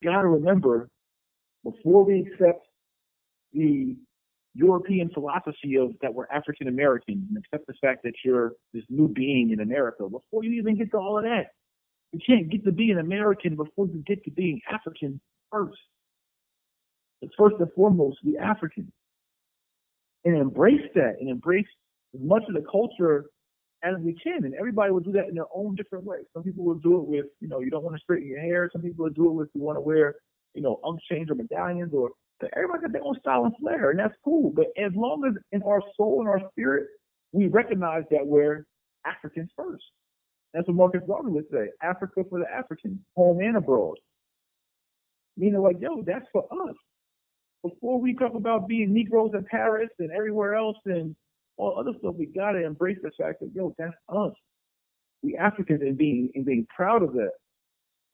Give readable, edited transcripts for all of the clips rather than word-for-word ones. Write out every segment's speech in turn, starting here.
You got to remember, before we accept the European philosophy of that we're African American and accept the fact that you're this new being in America, before you even get to all of that, you can't get to being American before you get to being African first. It's first and foremost, be African. And embrace that and embrace as much of the culture as we can. And everybody will do that in their own different way. Some people will do it with, you don't want to straighten your hair. Some people will do it with, you want to wear, unk chains or medallions, or everybody got their own style and flair, and that's cool. But as long as in our soul and our spirit, we recognize that we're Africans first. That's what Marcus Garvey would say, Africa for the Africans, home and abroad. Meaning like, that's for us. Before we talk about being Negroes in Paris and everywhere else and all other stuff, we got to embrace the fact that, that's us. We Africans, and being proud of that.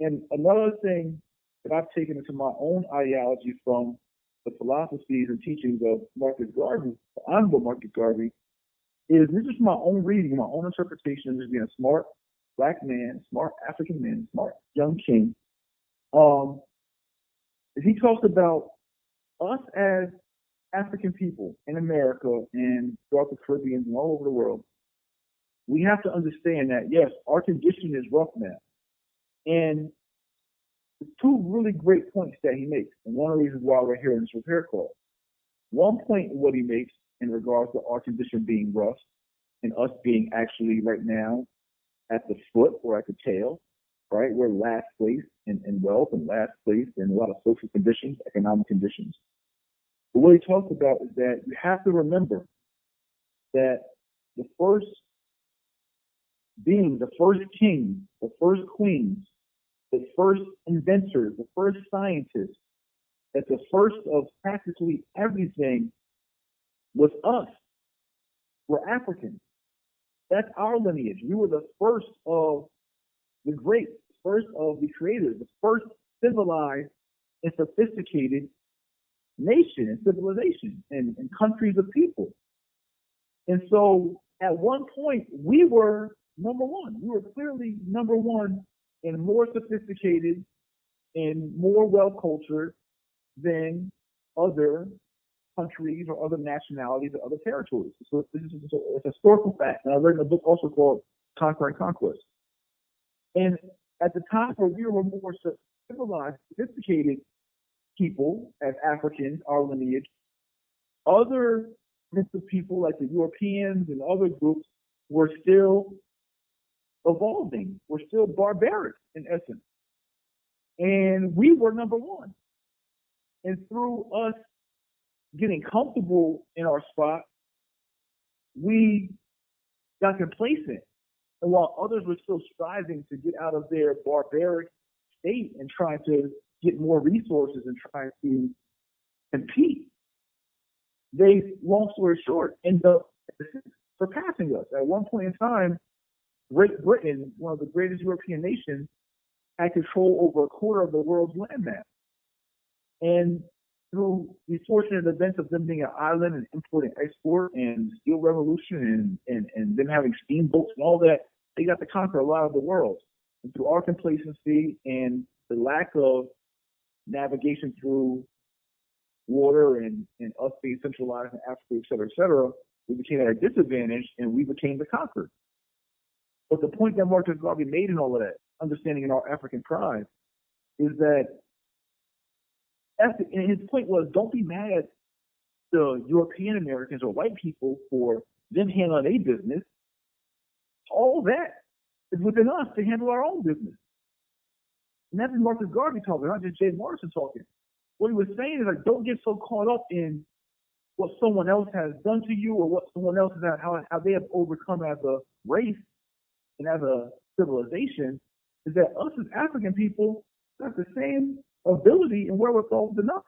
And another thing that I've taken into my own ideology from the philosophies and teachings of Marcus Garvey, the Honorable Marcus Garvey, is this is my own reading, my own interpretation of just being a smart Black man, smart African man, smart young king. He talks about us as African people in America and throughout the Caribbean and all over the world. We have to understand that, yes, our condition is rough now. And two really great points that he makes, and one of the reasons why we're here in this repair call. One point in what he makes in regards to our condition being rough and us being actually right now at the foot or at the tail, right? We're last place in wealth and last place in a lot of social conditions, economic conditions. But what he talks about is that you have to remember that the first being, the first king, the first queens, the first inventors, the first scientists, that the first of practically everything was us. We're Africans. That's our lineage. We were the first of the greats, first of the creators, the first civilized and sophisticated nation and civilization and countries of people. And so at one point, we were number one. We were clearly number one and more sophisticated and more well-cultured than other countries or other nationalities or other territories. So this is a historical fact. And I read in a book also called Conquer and Conquest. And at the time where we were more civilized, sophisticated people as Africans, our lineage, other groups of people like the Europeans and other groups were still evolving. We're still barbaric in essence. And we were number one. And through us getting comfortable in our spot, we got complacent. And while others were still striving to get out of their barbaric state and trying to get more resources and trying to compete, they, long story short, end up surpassing us. At one point in time, Great Britain, one of the greatest European nations, had control over a quarter of the world's landmass. And through the fortunate events of them being an island and import and export and the steel revolution and them having steamboats and all that, they got to conquer a lot of the world. And through our complacency and the lack of navigation through water and us being centralized in Africa, et cetera, we became at a disadvantage and we became the conquered. But the point that Marcus Garvey made in all of that, understanding in our African pride, is that, and his point was, don't be mad at the European Americans or white people for them handling their business. All that is within us to handle our own business. And that's Marcus Garvey talking, not just Jay Morrison talking. What he was saying is, like, don't get so caught up in what someone else has done to you or what someone else has, how they have overcome as a race and as a civilization, is that us as African people have the same ability and wherewithal enough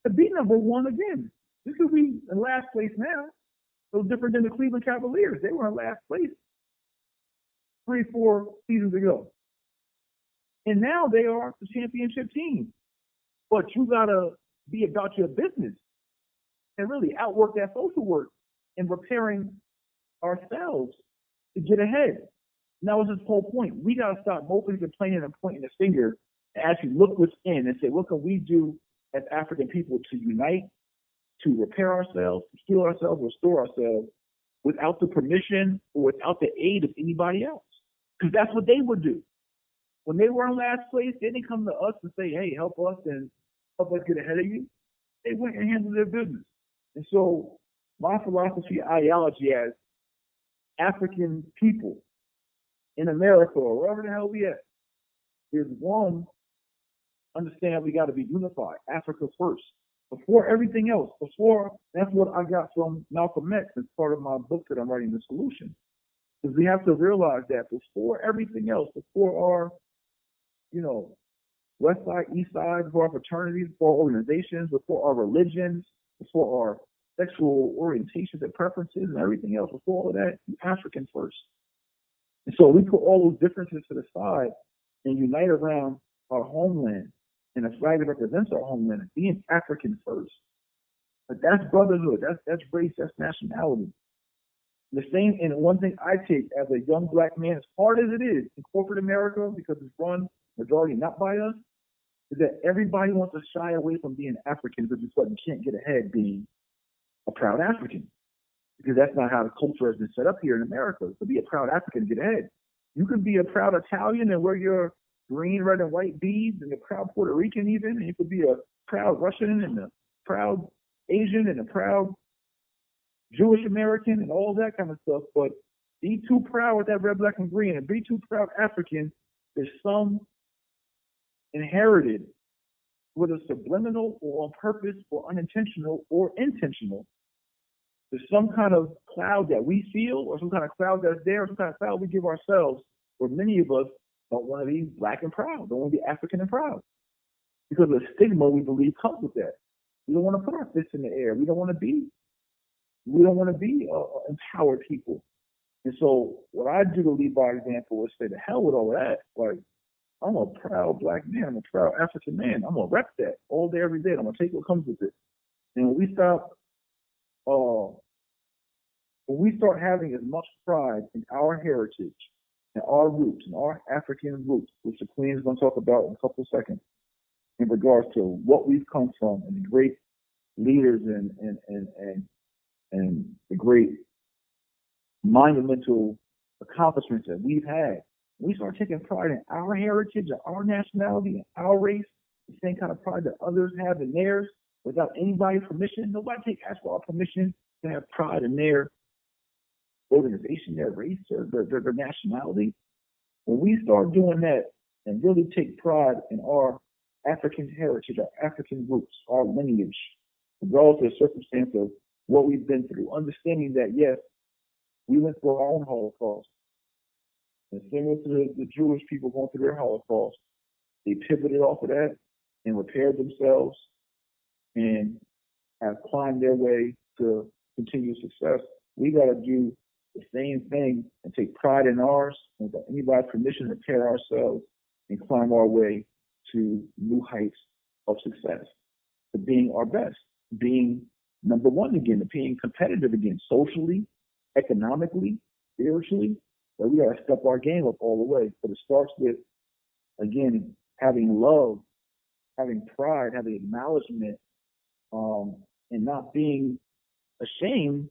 to be number one again. This could be in last place now. So different than the Cleveland Cavaliers. They were in last place 3-4 seasons ago. And now they are the championship team. But you gotta be about your business and really outwork that social work and repairing ourselves to get ahead. And that was his whole point. We gotta stop moping, complaining, and pointing the finger and actually look within and say, what can we do as African people to unite, to repair ourselves, to heal ourselves, restore ourselves, without the permission or without the aid of anybody else? Because that's what they would do. When they were in last place, they didn't come to us and say, hey, help us and help us get ahead of you. They went and handled their business. And so my philosophy, ideology as African people in America or wherever the hell we at is, one, understand we got to be unified. Africa first. Before everything else. That's what I got from Malcolm X as part of my book that I'm writing, The Solution. Because we have to realize that before everything else, before our, West Side, East Side, before our fraternities, before our organizations, before our religions, before our sexual orientations and preferences and everything else, before all of that, African first. And so we put all those differences to the side and unite around our homeland and a flag that represents our homeland and being African first. But that's brotherhood, that's race, that's nationality. The same, and one thing I take as a young black man, as hard as it is in corporate America, because it's run majority not by us, is that everybody wants to shy away from being African because you can't get ahead being a proud African. Because that's not how the culture has been set up here in America. To be a proud African, get ahead. You can be a proud Italian and wear your green, red, and white beads, and a proud Puerto Rican even, and you could be a proud Russian and a proud Asian and a proud Jewish American and all that kind of stuff. But be too proud with that red, black, and green, and be too proud African. There's some inherited, whether subliminal or on purpose or unintentional or intentional. There's some kind of cloud that we feel, or some kind of cloud that's there, or some kind of cloud we give ourselves, where many of us don't want to be black and proud, don't want to be African and proud. Because the stigma we believe comes with that. We don't want to put our fists in the air. We don't want to be empowered people. And so what I do to lead by example is say, the hell with all of that. Like, I'm a proud black man. I'm a proud African man. I'm going to rep that all day, every day. I'm going to take what comes with it. And when we start having as much pride in our heritage and our roots and our African roots, which the Queen is going to talk about in a couple of seconds, in regards to what we've come from and the great leaders and the great monumental accomplishments that we've had. We start taking pride in our heritage and our nationality and our race, the same kind of pride that others have in theirs, without anybody's permission. Nobody asks for our permission to have pride in their organization, their race, or their nationality. When we start doing that and really take pride in our African heritage, our African roots, our lineage, regardless of the circumstance of what we've been through, understanding that, yes, we went through our own Holocaust. And similar to the Jewish people going through their Holocaust, they pivoted off of that and repaired themselves and have climbed their way to continued success. We got to do the same thing and take pride in ours, and without anybody's permission, repair ourselves and climb our way to new heights of success, to being our best, being number one again, to being competitive again, socially, economically, spiritually. But we got to step our game up all the way. But it starts with, again, having love, having pride, having acknowledgement, and not being ashamed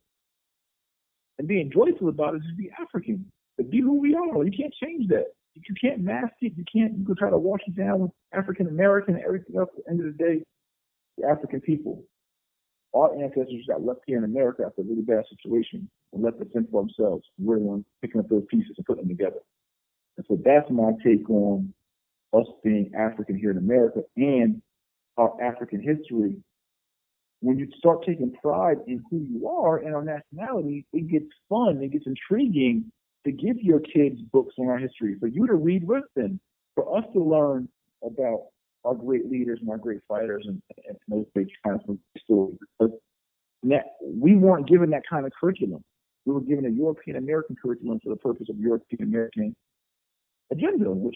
and being joyful about it. Just be African, but be who we are. You can't change that. You can't mask it. You can try to wash it down with African American and everything else. At the end of the day, the African people, our ancestors got left here in America after a really bad situation and left to fend for themselves. We're the ones picking up those pieces and putting them together. And so that's my take on us being African here in America and our African history. When you start taking pride in who you are and our nationality, it gets fun, it gets intriguing to give your kids books on our history, for you to read with them, for us to learn about our great leaders and our great fighters and those great triumphs stories. Because we weren't given that kind of curriculum. We were given a European American curriculum for the purpose of European American agenda, which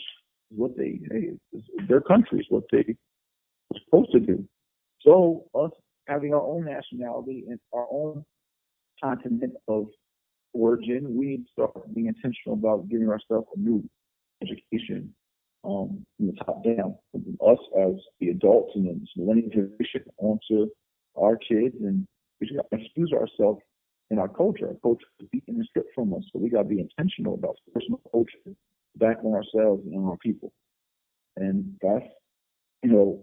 is what their country is what they were supposed to do. So us having our own nationality and our own continent of origin, we need to start being intentional about giving ourselves a new education, from the top down, from us as the adults and this millennial generation onto our kids, and we just got to infuse ourselves in our culture. Our culture is beaten and stripped from us, so we got to be intentional about personal culture back on ourselves and on our people. And that's, you know,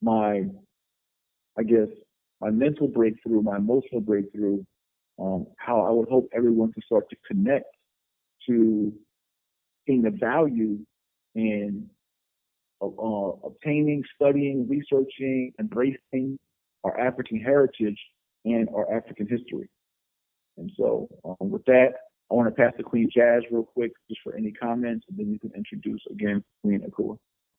my, I guess, my mental breakthrough, my emotional breakthrough, how I would hope everyone can start to connect to seeing the value in obtaining, studying, researching, embracing our African heritage and our African history. And so with that, I want to pass to Queen Jazz real quick, just for any comments, and then you can introduce again Queen Akua.